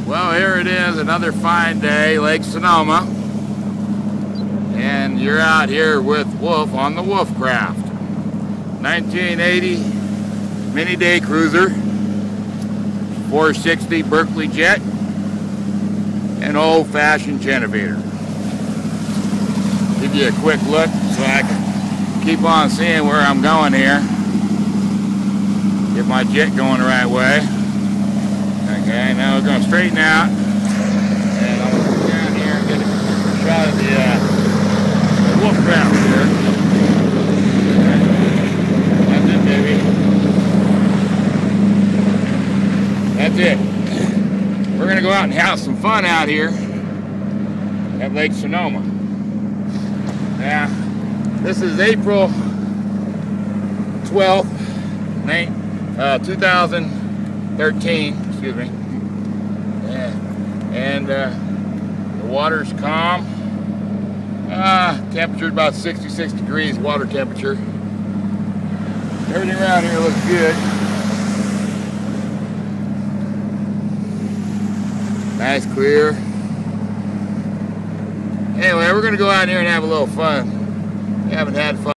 Well, here it is, another fine day, Lake Sonoma. And you're out here with Wolf on the Wolf Craft. 1980 mini day cruiser, 460 Berkeley jet, and old-fashioned Cheetah. Give you a quick look so I can keep on seeing where I'm going here. Get my jet going the right way. Okay, now we're going to straighten out, and I'm going to go down here and get a shot of the Wolf Craft here. Okay. That's it, baby. That's it. We're going to go out and have some fun out here at Lake Sonoma. Now, this is April 12th, 2013. Excuse me. Yeah. And the water's calm. Temperature's about 66 degrees water temperature. Everything around here looks good. Nice, clear. Anyway, we're gonna go out here and have a little fun. We haven't had fun.